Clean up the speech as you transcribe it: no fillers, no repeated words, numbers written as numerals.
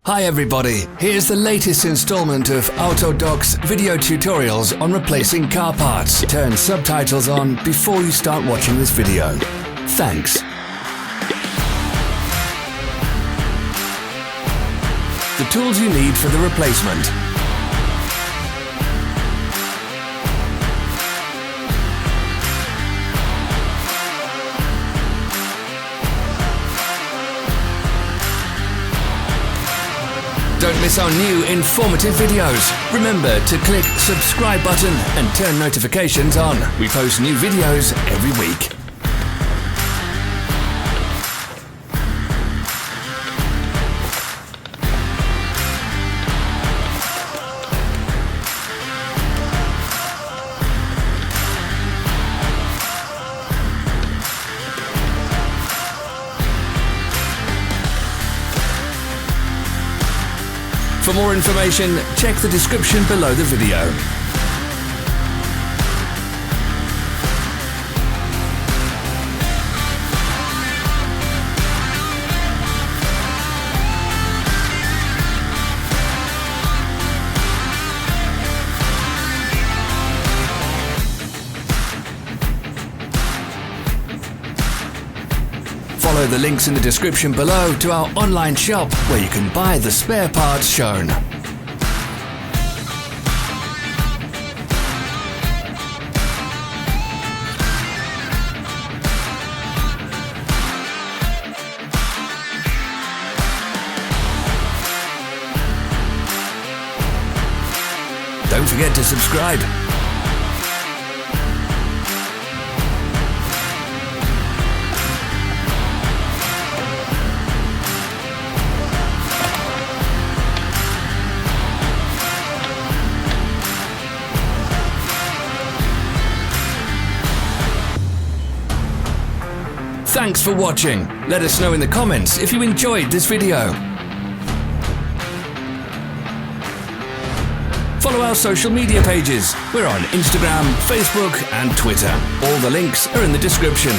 Hi everybody, here's the latest installment of Autodoc's video tutorials on replacing car parts. Turn subtitles on before you start watching this video. Thanks. The tools you need for the replacement. Don't miss our new informative videos. Remember to click subscribe button and turn notifications on. We post new videos every week. For more information, check the description below the video. Follow the links in the description below to our online shop where you can buy the spare parts shown. Don't forget to subscribe. Thanks for watching. Let us know in the comments if you enjoyed this video. Follow our social media pages. We're on Instagram, Facebook and Twitter. All the links are in the description.